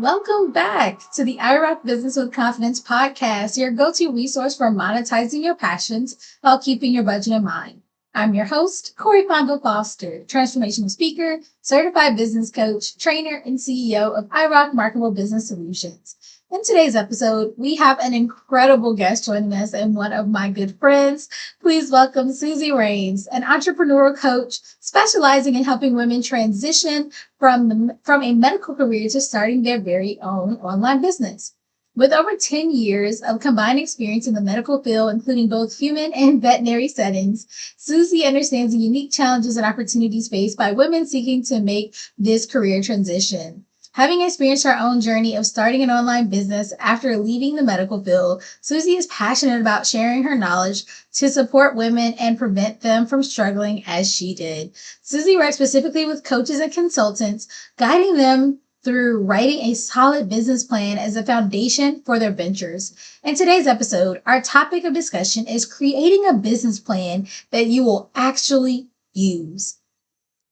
Welcome back to the IROC Business with Confidence podcast, your go-to resource for monetizing your passions while keeping your budget in mind. I'm your host, Cori Fonville Foster, transformational speaker, certified business coach, trainer, and CEO of IROC Marketable Business Solutions. In today's episode, we have an incredible guest joining us and one of my good friends. Please welcome Suzy Wraines, an entrepreneurial coach specializing in helping women transition from a medical career to starting their very own online business. With over 10 years of combined experience in the medical field, including both human and veterinary settings, Suzy understands the unique challenges and opportunities faced by women seeking to make this career transition. Having experienced her own journey of starting an online business after leaving the medical field, Suzy is passionate about sharing her knowledge to support women and prevent them from struggling as she did. Suzy works specifically with coaches and consultants, guiding them through writing a solid business plan as a foundation for their ventures. In today's episode, our topic of discussion is creating a business plan that you will actually use.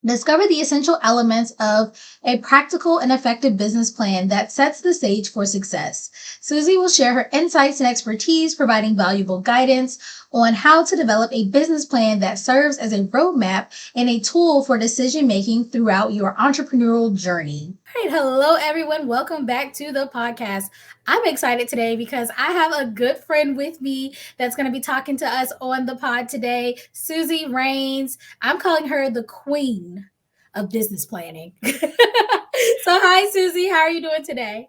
Discover the essential elements of a practical and effective business plan that sets the stage for success. Suzy will share her insights and expertise, providing valuable guidance on how to develop a business plan that serves as a roadmap and a tool for decision-making throughout your entrepreneurial journey. All right. Hello, everyone. Welcome back to the podcast. I'm excited today because I have a good friend with me that's going to be talking to us on the pod today, Suzy Wraines. I'm calling her the queen of business planning. So hi, Suzy. How are you doing today?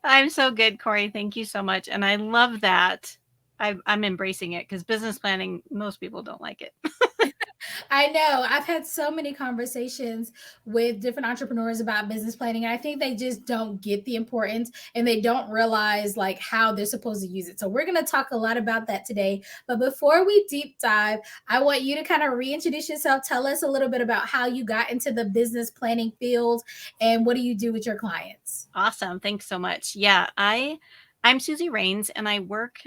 I'm so good, Cori. Thank you so much. And I love that. I'm embracing it because business planning, most people don't like it. I know. I've had so many conversations with different entrepreneurs about business planning, and I think they just don't get the importance and they don't realize like how they're supposed to use it. So we're going to talk a lot about that today. But before we deep dive, I want you to kind of reintroduce yourself. Tell us a little bit about how you got into the business planning field and what do you do with your clients? Awesome. Thanks so much. Yeah, I'm Suzy Wraines, and I work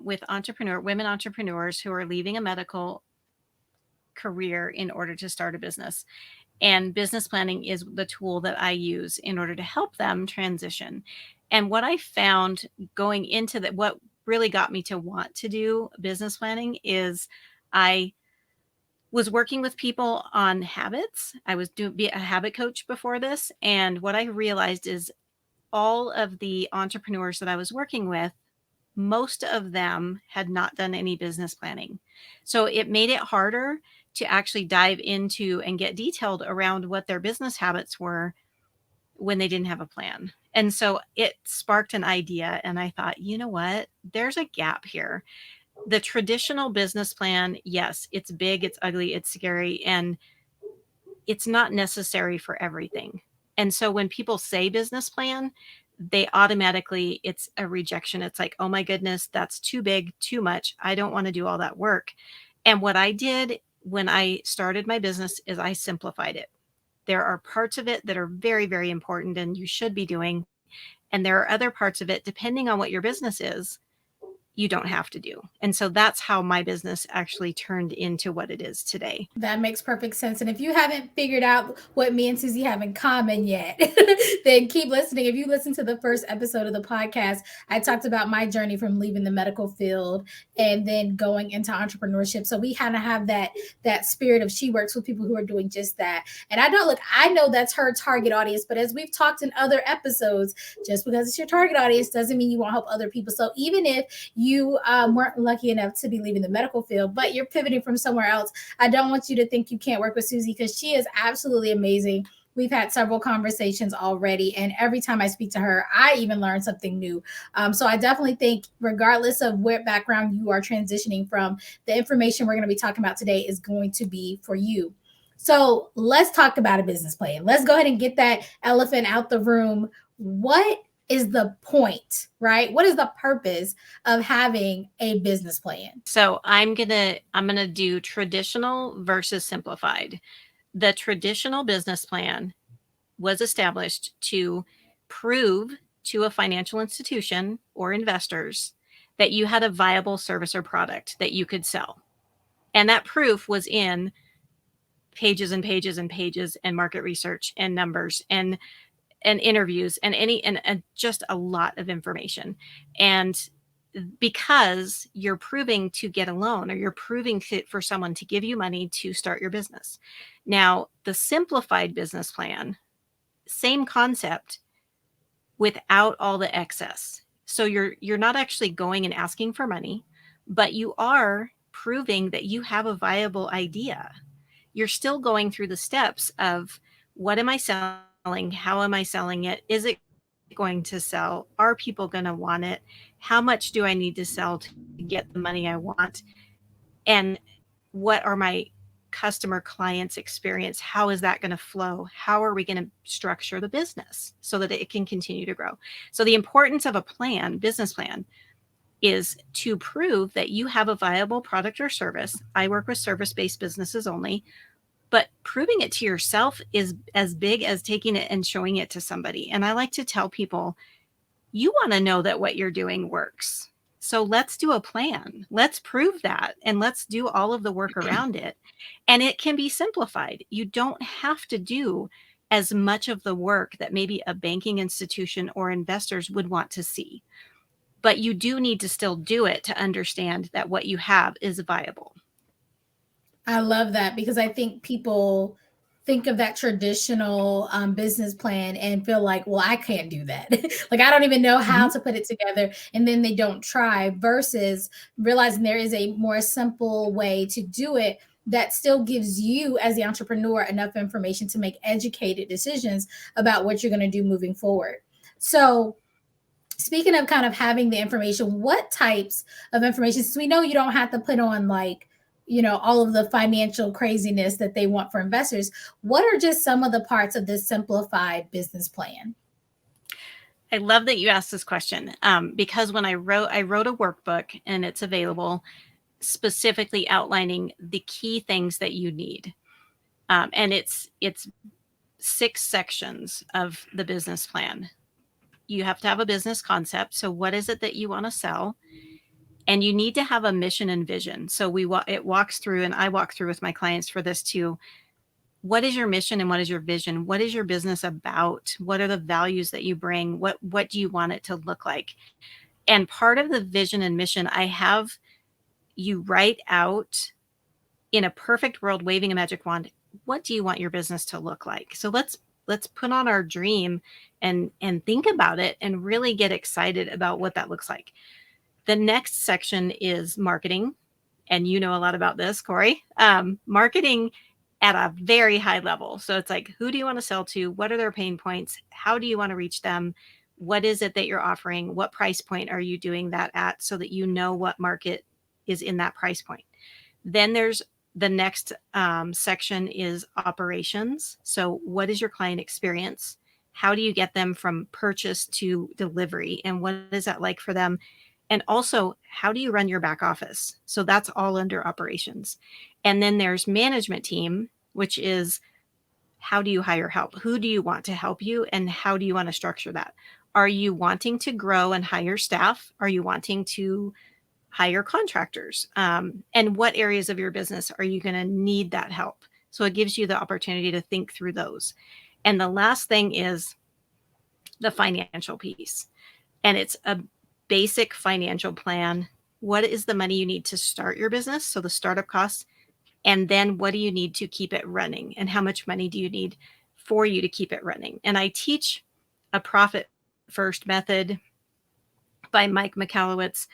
with women entrepreneurs who are leaving a medical career in order to start a business. And business planning is the tool that I use in order to help them transition. And what I found going into that, what really got me to want to do business planning is I was working with people on habits. I was be a habit coach before this. And what I realized is all of the entrepreneurs that I was working with, most of them had not done any business planning. So it made it harder to actually dive into and get detailed around what their business habits were when they didn't have a plan. And so it sparked an idea. And I thought, you know what? There's a gap here. The traditional business plan, yes, it's big, it's ugly, it's scary, and it's not necessary for everything. And so when people say business plan, they automatically, it's a rejection. It's like, oh my goodness, that's too big, too much. I don't want to do all that work. And what I did when I started my business is I simplified it. There are parts of it that are very, very important and you should be doing. And there are other parts of it, depending on what your business is, you don't have to do. And so that's how my business actually turned into what it is today. That makes perfect sense. And if you haven't figured out what me and Suzy have in common yet, then keep listening. If you listen to the first episode of the podcast, I talked about my journey from leaving the medical field and then going into entrepreneurship. So we kind of have that spirit of she works with people who are doing just that. And I know that's her target audience, but as we've talked in other episodes, just because it's your target audience doesn't mean you won't help other people. So even if you weren't lucky enough to be leaving the medical field, but you're pivoting from somewhere else, I don't want you to think you can't work with Suzy because she is absolutely amazing. We've had several conversations already, and every time I speak to her, I even learn something new. So I definitely think, regardless of what background you are transitioning from, the information we're going to be talking about today is going to be for you. So let's talk about a business plan. Let's go ahead and get that elephant out the room. What is the point, right? What is the purpose of having a business plan? So I'm gonna do traditional versus simplified. The traditional business plan was established to prove to a financial institution or investors that you had a viable service or product that you could sell. And that proof was in pages and pages and pages and market research and numbers. And and interviews and just a lot of information. And because you're proving to get a loan, or you're proving for someone to give you money to start your business. Now, the simplified business plan, same concept without all the excess. So you're not actually going and asking for money, but you are proving that you have a viable idea. You're still going through the steps of, what am I selling? How am I selling it? Is it going to sell? Are people going to want it? How much do I need to sell to get the money I want? And what are my customer clients experience? How is that going to flow? How are we going to structure the business so that it can continue to grow? So the importance of a plan, business plan, is to prove that you have a viable product or service. I work with service-based businesses only, but proving it to yourself is as big as taking it and showing it to somebody. And I like to tell people, you want to know that what you're doing works. So let's do a plan. Let's prove that, and let's do all of the work around it. And it can be simplified. You don't have to do as much of the work that maybe a banking institution or investors would want to see. But you do need to still do it to understand that what you have is viable. I love that, because I think people think of that traditional business plan and feel like, well, I can't do that. Like, I don't even know how to put it together. And then they don't try, versus realizing there is a more simple way to do it that still gives you, as the entrepreneur, enough information to make educated decisions about what you're going to do moving forward. So, speaking of kind of having the information, what types of information, since we know you don't have to put on, like, all of the financial craziness that they want for investors, what are just some of the parts of this simplified business plan? I love that you asked this question, because when I wrote a workbook, and it's available, specifically outlining the key things that you need. And it's 6 sections of the business plan. You have to have a business concept. So what is it that you want to sell? And you need to have a mission and vision. So it walks through, and I walk through with my clients for this too. What is your mission and what is your vision? What is your business about? What are the values that you bring? What do you want it to look like? And part of the vision and mission, I have you write out, in a perfect world, waving a magic wand, what do you want your business to look like? So let's put on our dream and think about it and really get excited about what that looks like. The next section is marketing. And you know a lot about this, Cori. Marketing at a very high level. So it's like, who do you want to sell to? What are their pain points? How do you want to reach them? What is it that you're offering? What price point are you doing that at, so that you know what market is in that price point? Then there's the next section is operations. So what is your client experience? How do you get them from purchase to delivery? And what is that like for them? And also, how do you run your back office? So that's all under operations. And then there's management team, which is, how do you hire help? Who do you want to help you? And how do you want to structure that? Are you wanting to grow and hire staff? Are you wanting to hire contractors? And what areas of your business are you going to need that help? So it gives you the opportunity to think through those. And the last thing is the financial piece. And it's a basic financial plan. What is the money you need to start your business? So the startup costs. And then what do you need to keep it running? And how much money do you need for you to keep it running? And I teach a profit first method by Mike Michalowicz,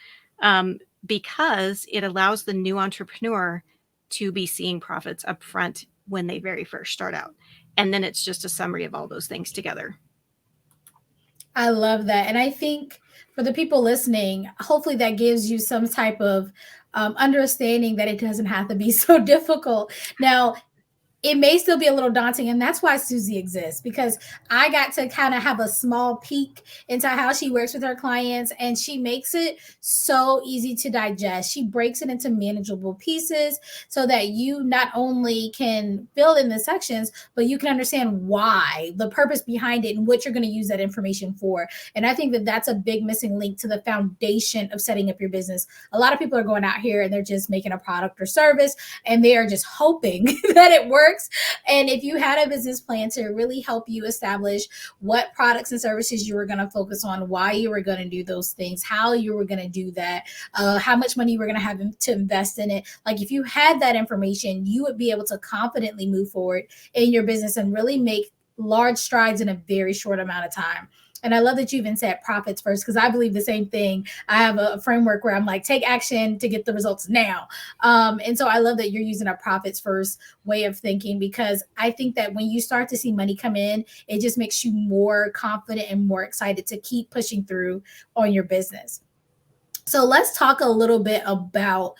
because it allows the new entrepreneur to be seeing profits up front when they very first start out. And then it's just a summary of all those things together. I love that. And I think for the people listening, hopefully that gives you some type of understanding that it doesn't have to be so difficult. Now, it may still be a little daunting, and that's why Suzy exists, because I got to kind of have a small peek into how she works with her clients, and she makes it so easy to digest. She breaks it into manageable pieces so that you not only can fill in the sections, but you can understand why, the purpose behind it, and what you're going to use that information for. And I think that that's a big missing link to the foundation of setting up your business. A lot of people are going out here and they're just making a product or service, and they are just hoping that it works, works. And if you had a business plan to really help you establish what products and services you were going to focus on, why you were going to do those things, how you were going to do that, how much money you were going to have to invest in it. Like if you had that information, you would be able to confidently move forward in your business and really make large strides in a very short amount of time. And I love that you even said profits first, because I believe the same thing. I have a framework where I'm like, take action to get the results now. And so I love that you're using a profits first way of thinking, because I think that when you start to see money come in, it just makes you more confident and more excited to keep pushing through on your business. So let's talk a little bit about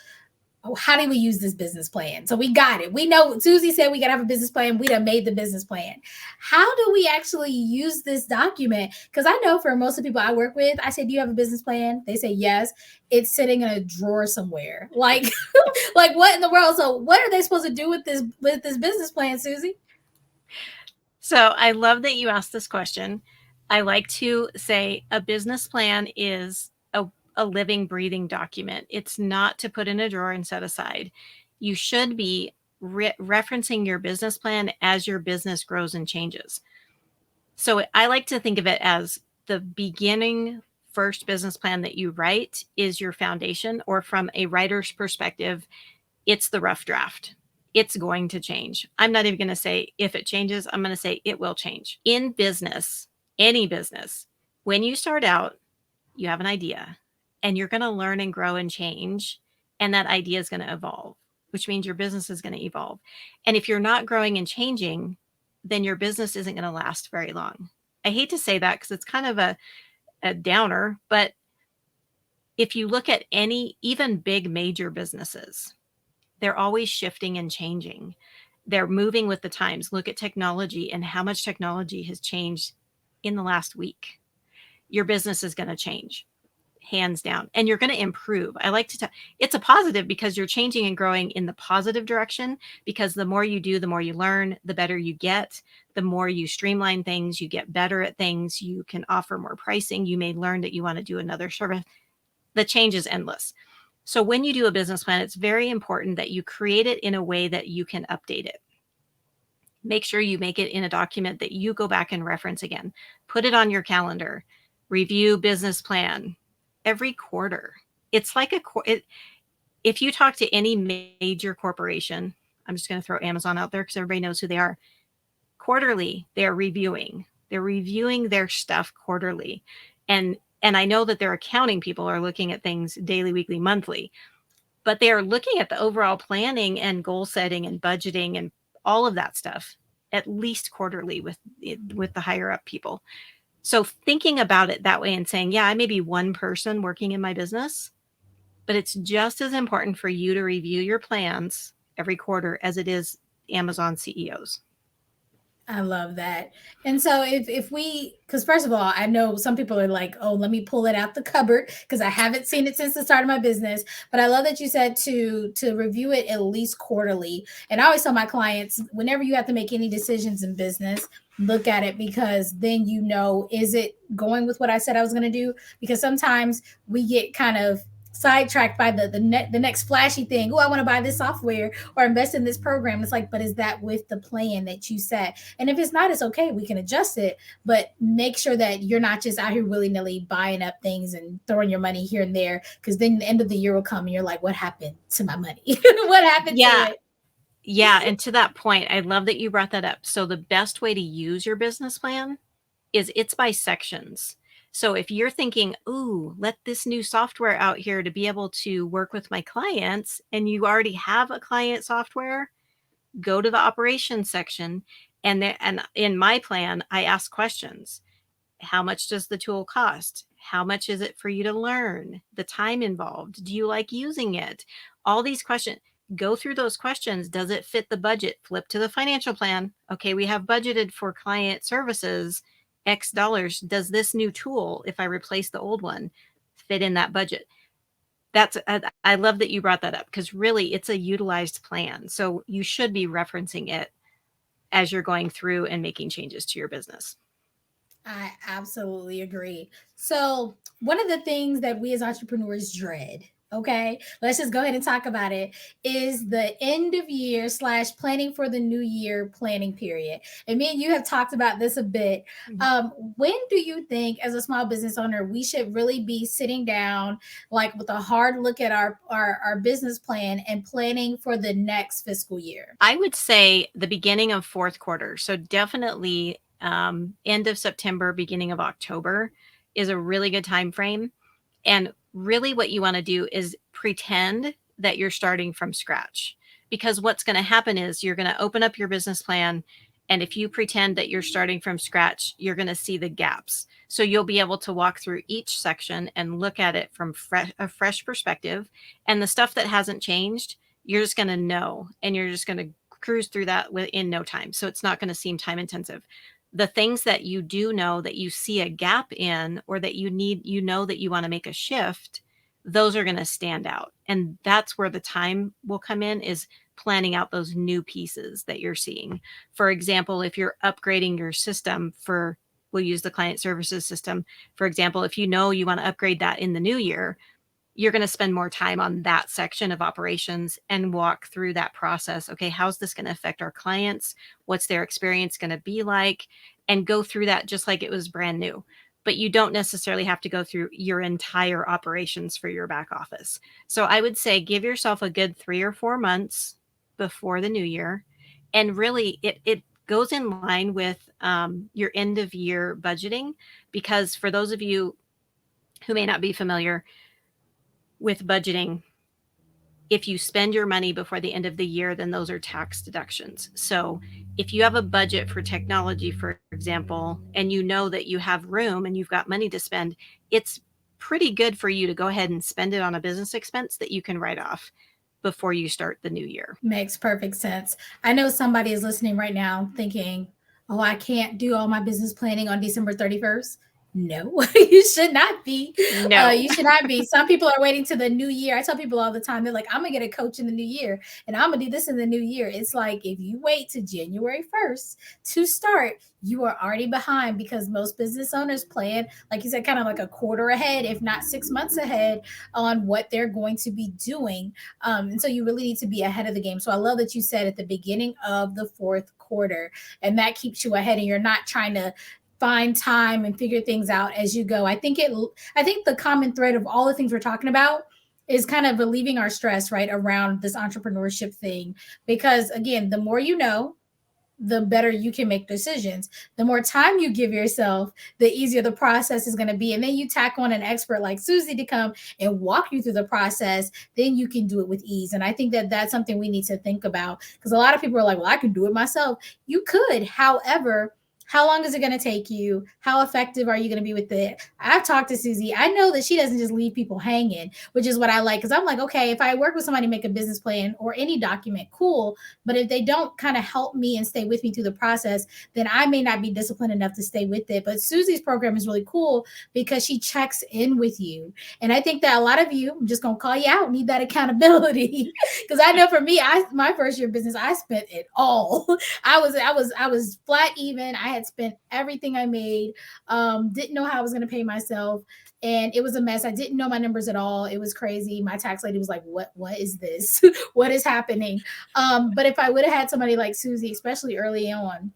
how do we use this business plan? So we got it. We know Suzy said we got to have a business plan. We done made the business plan. How do we actually use this document? Because I know for most of the people I work with, I say, do you have a business plan? They say yes. It's sitting in a drawer somewhere. Like, like what in the world? So what are they supposed to do with this business plan, Suzy? So I love that you asked this question. I like to say a business plan is a living, breathing document. It's not to put in a drawer and set aside. You should be referencing your business plan as your business grows and changes. So I like to think of it as the beginning first business plan that you write is your foundation, or from a writer's perspective, it's the rough draft. It's going to change. I'm not even going to say if it changes, I'm going to say it will change. In business, any business, when you start out, you have an idea and you're going to learn and grow and change. And that idea is going to evolve, which means your business is going to evolve. And if you're not growing and changing, then your business isn't going to last very long. I hate to say that because it's kind of a downer, but if you look at any, even big major businesses, they're always shifting and changing. They're moving with the times. Look at technology and how much technology has changed in the last week. Your business is going to change, hands down, and you're going to improve. I like to tell it's a positive because you're changing and growing in the positive direction, because the more you do, the more you learn, the better you get, the more you streamline things, you get better at things, you can offer more pricing, you may learn that you want to do another service. The change is endless. So when you do a business plan, it's very important that you create it in a way that you can update it. Make sure you make it in a document that you go back and reference again. Put it on your calendar. Review business plan every quarter. It's like if you talk to any major corporation, I'm just going to throw Amazon out there because everybody knows who they are. Quarterly, they're reviewing. They're reviewing their stuff quarterly. And I know that their accounting people are looking at things daily, weekly, monthly, but they are looking at the overall planning and goal setting and budgeting and all of that stuff at least quarterly with the higher up people. So thinking about it that way and saying, yeah, I may be one person working in my business, but it's just as important for you to review your plans every quarter as it is Amazon CEOs. I love that. And so if we, because first of all, I know some people are like, oh, let me pull it out the cupboard because I haven't seen it since the start of my business. But I love that you said to review it at least quarterly. And I always tell my clients, whenever you have to make any decisions in business, look at it, because then you know, is it going with what I said I was going to do? Because sometimes we get kind of sidetracked by the next flashy thing. Oh, I want to buy this software or invest in this program. It's like, but is that with the plan that you set? And if it's not, it's okay. We can adjust it, but make sure that you're not just out here willy-nilly buying up things and throwing your money here and there, because then the end of the year will come and you're like, what happened to my money? What happened Yeah. to it? Yeah. And to that point, I love that you brought that up. So the best way to use your business plan is it's by sections. So if you're thinking, ooh, let this new software out here to be able to work with my clients, and you already have a client software, go to the operations section. And in my plan, I ask questions. How much does the tool cost? How much is it for you to learn? The time involved? Do you like using it? All these questions. Go through those questions. Does it fit the budget? Flip to the financial plan. Okay, we have budgeted for client services X dollars. Does this new tool, if I replace the old one, fit in that budget? I love that you brought that up, because really it's a utilized plan. So you should be referencing it as you're going through and making changes to your business. I absolutely agree. So, one of the things that we as entrepreneurs dread, Okay, let's just go ahead and talk about it. Is the end of year slash planning for the new year planning period. And me and you have talked about this a bit. Mhm. When do you think, as a small business owner, we should really be sitting down, like with a hard look at our business plan and planning for the next fiscal year? I would say the beginning of fourth quarter. So definitely end of September, beginning of October is a really good time frame. And really, what you want to do is pretend that you're starting from scratch. Because what's going to happen is you're going to open up your business plan. And if you pretend that you're starting from scratch, you're going to see the gaps. So you'll be able to walk through each section and look at it from a fresh perspective. And the stuff that hasn't changed, you're just going to know. And you're just going to cruise through that within no time. So it's not going to seem time intensive. The things that you do know that you see a gap in, or that you need, that you want to make a shift, those are going to stand out. And that's where the time will come in, is planning out those new pieces that you're seeing. For example, if you're upgrading your system we'll use the client services system. For example, if you know you want to upgrade that in the new year, you're going to spend more time on that section of operations and walk through that process. Okay, how's this going to affect our clients? What's their experience going to be like? And go through that just like it was brand new. But you don't necessarily have to go through your entire operations for your back office. So I would say give yourself a good 3 or 4 months before the new year. And really, it goes in line with your end of year budgeting, because for those of you who may not be familiar with budgeting, if you spend your money before the end of the year, then those are tax deductions. So if you have a budget for technology, for example, and you know that you have room and you've got money to spend, it's pretty good for you to go ahead and spend it on a business expense that you can write off before you start the new year. Makes perfect sense. I know somebody is listening right now thinking, oh, I can't do all my business planning on December 31st. No, you should not be. No. You should not be. Some people are waiting to the new year. I tell people all the time, they're like, I'm going to get a coach in the new year and I'm going to do this in the new year. It's like, if you wait to January 1st to start, you are already behind, because most business owners plan, like you said, kind of like a quarter ahead, if not 6 months ahead, on what they're going to be doing. And so you really need to be ahead of the game. So I love that you said at the beginning of the fourth quarter, and that keeps you ahead and you're not trying to find time and figure things out as you go. I think the common thread of all the things we're talking about is kind of relieving our stress, right, around this entrepreneurship thing. Because again, the more you know, the better you can make decisions. The more time you give yourself, the easier the process is going to be. And then you tack on an expert like Suzy to come and walk you through the process, then you can do it with ease. And I think that that's something we need to think about, because a lot of people are like, well, I can do it myself. You could. However, how long is it going to take you? How effective are you going to be with it? I've talked to Suzy. I know that she doesn't just leave people hanging, which is what I like. Because I'm like, okay, if I work with somebody to make a business plan or any document, cool. But if they don't kind of help me and stay with me through the process, then I may not be disciplined enough to stay with it. But Suzy's program is really cool because she checks in with you. And I think that a lot of you, I'm just going to call you out, need that accountability. Because I know for me, my first year of business, I spent it all. I was flat even. I had spent everything I made. Didn't know how I was going to pay myself, and it was a mess. I didn't know my numbers at all. It was crazy. My tax lady was like, what is this? What is happening? But if I would have had somebody like Suzy, especially early on,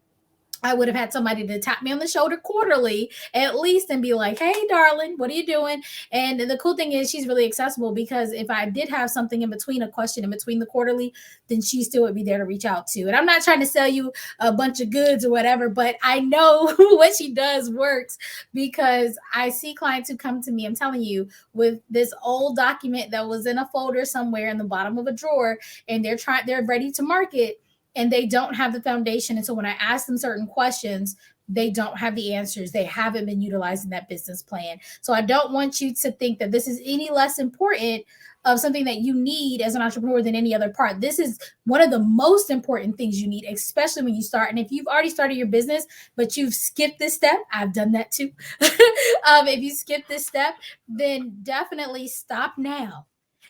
I would have had somebody to tap me on the shoulder quarterly at least and be like, hey, darling, what are you doing? And the cool thing is she's really accessible, because if I did have something in between, a question in between the quarterly, then she still would be there to reach out to. And I'm not trying to sell you a bunch of goods or whatever, but I know what she does works, because I see clients who come to me, I'm telling you, with this old document that was in a folder somewhere in the bottom of a drawer, and they're ready to market, and they don't have the foundation. And so when I ask them certain questions, they don't have the answers. They haven't been utilizing that business plan. So I don't want you to think that this is any less important of something that you need as an entrepreneur than any other part. This is one of the most important things you need, especially when you start. And if you've already started your business, but you've skipped this step, I've done that too. If you skip this step, then definitely stop now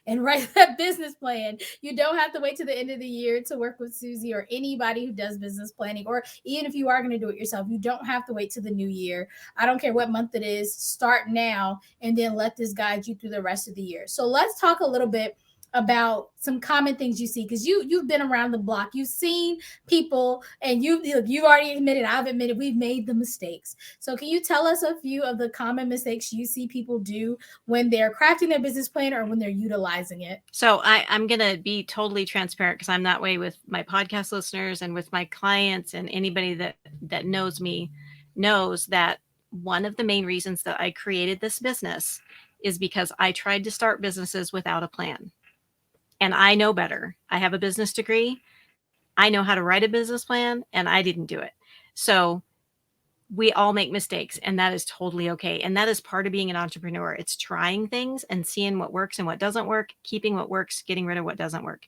and write that business plan. You don't have to wait to the end of the year to work with Suzy or anybody who does business planning, or even if you are going to do it yourself, you don't have to wait to the new year. I don't care what month it is, start now and then let this guide you through the rest of the year. So let's talk a little bit about some common things you see, because you've been around the block, you've seen people, and you've already admitted, I've admitted, we've made the mistakes. So can you tell us a few of the common mistakes you see people do when they're crafting their business plan or when they're utilizing it? So I'm going to be totally transparent, because I'm that way with my podcast listeners and with my clients, and anybody that knows me knows that one of the main reasons that I created this business is because I tried to start businesses without a plan. And I know better. I have a business degree. I know how to write a business plan, and I didn't do it. So we all make mistakes, and that is totally okay. And that is part of being an entrepreneur. It's trying things and seeing what works and what doesn't work, keeping what works, getting rid of what doesn't work.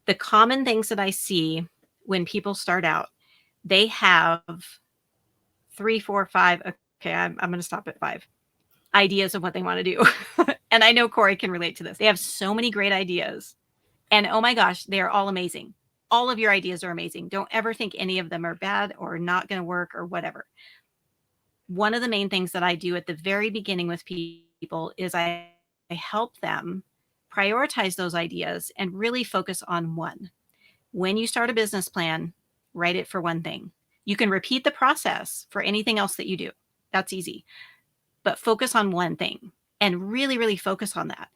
The common things that I see when people start out, they have 3, 4, 5. Okay, I'm going to stop at 5 ideas of what they want to do. And I know Cori can relate to this. They have so many great ideas. And oh my gosh, they are all amazing. All of your ideas are amazing. Don't ever think any of them are bad or not going to work or whatever. One of the main things that I do at the very beginning with people is I help them prioritize those ideas and really focus on one. When you start a business plan, write it for one thing. You can repeat the process for anything else that you do. That's easy. But focus on one thing and really, really focus on that.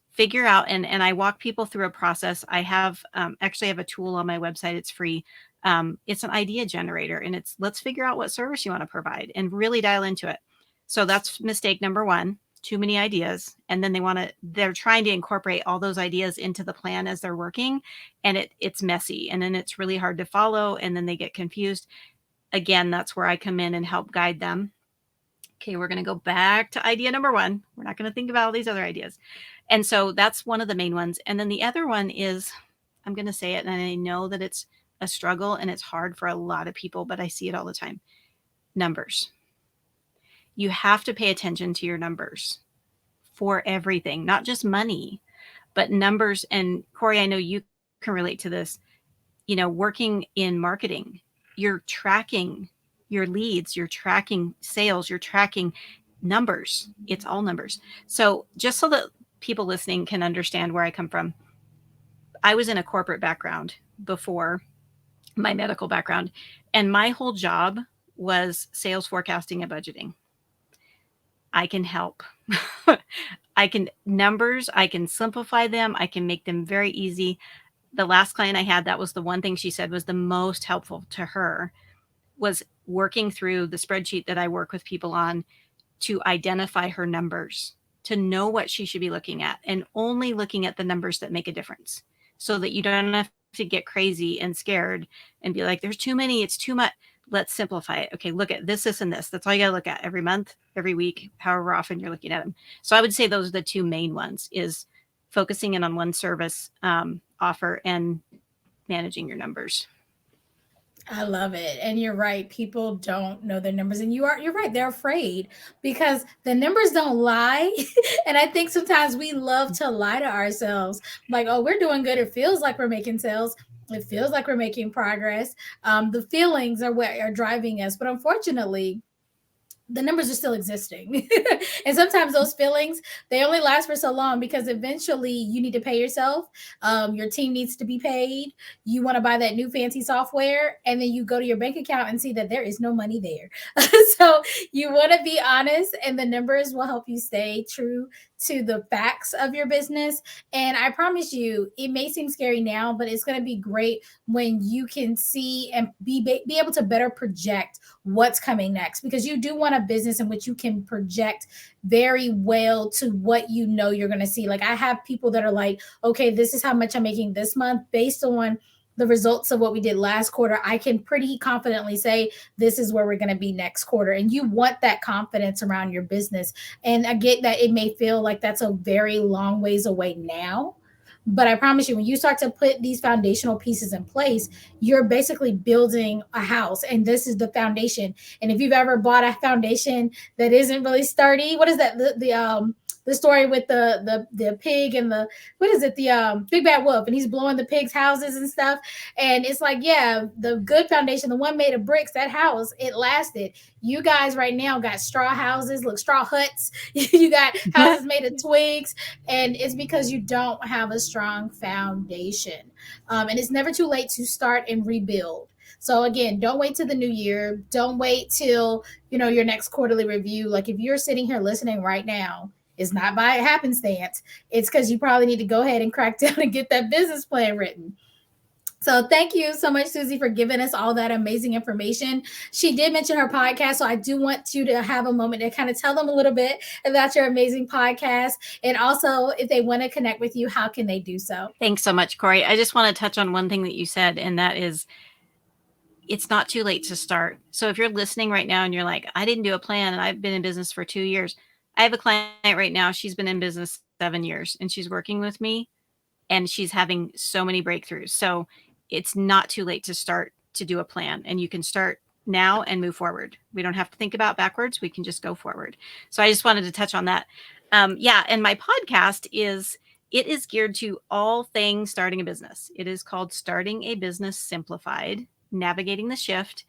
Figure out, and I walk people through a process. I have actually have a tool on my website. It's free. It's an idea generator, and it's let's figure out what service you want to provide and really dial into it. So that's mistake number 1, too many ideas. And then they're trying to incorporate all those ideas into the plan as they're working, and it's messy, and then it's really hard to follow, and then they get confused. Again, that's where I come in and help guide them. Okay, we're going to go back to idea number 1. We're not going to think about all these other ideas. And so that's one of the main ones. And then the other one is, I'm going to say it, and I know that it's a struggle and it's hard for a lot of people, but I see it all the time. Numbers. You have to pay attention to your numbers for everything, not just money, but numbers. And Cori, I know you can relate to this. Working in marketing, you're tracking your leads, you're tracking sales, you're tracking numbers. It's all numbers. So just so that people listening can understand where I come from, I was in a corporate background before my medical background, and my whole job was sales forecasting and budgeting. I can help. I can simplify them. I can make them very easy. The last client I had, that was the one thing she said was the most helpful to her, was working through the spreadsheet that I work with people on to identify her numbers, to know what she should be looking at, and only looking at the numbers that make a difference, so that you don't have to get crazy and scared and be like, there's too many, it's too much. Let's simplify it. Okay, look at this, this, and this. That's all you got to look at every month, every week, however often you're looking at them. So I would say those are the 2 main ones, is focusing in on one service offer and managing your numbers. I love it. And you're right. People don't know their numbers. And you're right. They're afraid because the numbers don't lie. And I think sometimes we love to lie to ourselves. Like, oh, we're doing good. It feels like we're making sales. It feels like we're making progress. The feelings are what are driving us. But unfortunately, the numbers are still existing. And sometimes those feelings, they only last for so long, because eventually you need to pay yourself. Your team needs to be paid. You want to buy that new fancy software, and then you go to your bank account and see that there is no money there. So you want to be honest, and the numbers will help you stay true to the facts of your business. And I promise you, it may seem scary now, but it's going to be great when you can see and be able to better project what's coming next, because you do want a business in which you can project very well to what you know you're going to see. Like, I have people that are like, okay, this is how much I'm making this month based on the results of what we did last quarter. I can pretty confidently say this is where we're going to be next quarter. And you want that confidence around your business. And I get that it may feel like that's a very long ways away now, but I promise you, when you start to put these foundational pieces in place, you're basically building a house, and this is the foundation. And if you've ever bought a foundation that isn't really sturdy, what is that? the story with the pig and the, what is it, the big bad wolf, and he's blowing the pigs' houses and stuff. And it's like, yeah, the good foundation, the one made of bricks, that house, it lasted. You guys right now got straw houses, look, straw huts. You got houses made of twigs, and it's because you don't have a strong foundation. And it's never too late to start and rebuild. So again, don't wait till the new year. Don't wait till, your next quarterly review. Like, if you're sitting here listening right now, it's not by happenstance. It's because you probably need to go ahead and crack down and get that business plan written. So thank you so much, Suzy, for giving us all that amazing information. She did mention her podcast, so I do want you to have a moment to kind of tell them a little bit about your amazing podcast. And also, if they want to connect with you, how can they do so? Thanks so much, Cori. I just want to touch on one thing that you said, and that is, it's not too late to start. So if you're listening right now and you're like, I didn't do a plan and I've been in business for 2 years. I have a client right now. She's been in business 7 years and she's working with me and she's having so many breakthroughs. So it's not too late to start to do a plan, and you can start now and move forward. We don't have to think about backwards. We can just go forward. So I just wanted to touch on that. And my podcast is geared to all things starting a business. It is called Starting a Business Simplified, Navigating the Shift.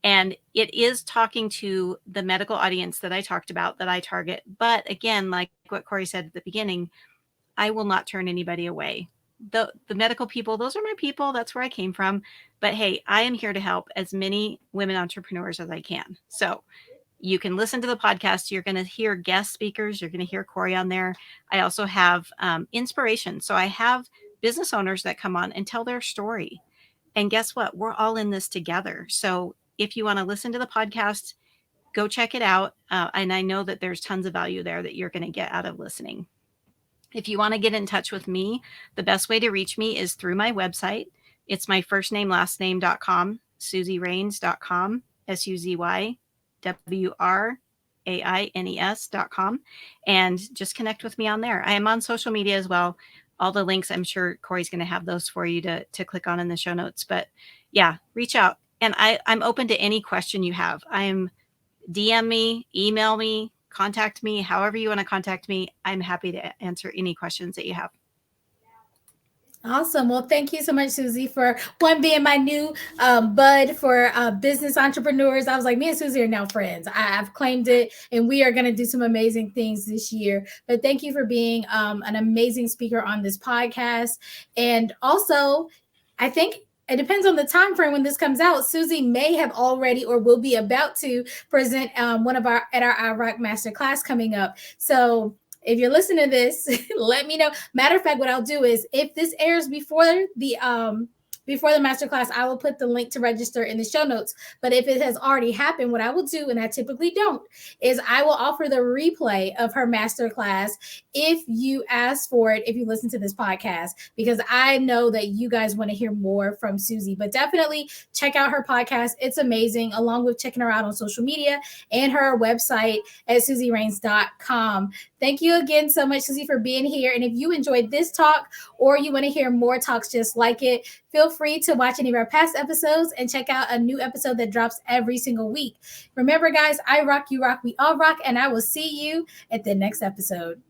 And it is talking to the medical audience that I talked about, that I target. But again, like what Cori said at the beginning, I will not turn anybody away. The medical people, those are my people. That's where I came from. But hey, I am here to help as many women entrepreneurs as I can. So you can listen to the podcast. You're going to hear guest speakers. You're going to hear Cori on there. I also have inspiration. So I have business owners that come on and tell their story. And guess what? We're all in this together. So if you want to listen to the podcast, go check it out. And I know that there's tons of value there that you're going to get out of listening. If you want to get in touch with me, the best way to reach me is through my website. It's my first name, last name.com, SuzyWraines.com, SuzyWraines.com. And just connect with me on there. I am on social media as well. All the links, I'm sure Cori's going to have those for you to click on in the show notes. But yeah, reach out. And I'm open to any question you have. DM me, email me, contact me, however you want to contact me. I'm happy to answer any questions that you have. Awesome. Well, thank you so much, Suzy, for being my new bud for business entrepreneurs. I was like, me and Suzy are now friends. I've claimed it, and we are going to do some amazing things this year. But thank you for being an amazing speaker on this podcast. And also, I think it depends on the time frame when this comes out. Suzy may have already or will be about to present one of our IROC Masterclass coming up. So if you're listening to this, let me know. Matter of fact, what I'll do is, if this airs before the masterclass, I will put the link to register in the show notes. But if it has already happened, what I will do, and I typically don't, is I will offer the replay of her masterclass if you ask for it, if you listen to this podcast, because I know that you guys want to hear more from Suzy. But definitely check out her podcast. It's amazing, along with checking her out on social media and her website at SuzyWraines.com. Thank you again so much, Suzy, for being here. And if you enjoyed this talk, or you want to hear more talks just like it, feel free to watch any of our past episodes and check out a new episode that drops every single week. Remember, guys, I rock, you rock, we all rock, and I will see you at the next episode.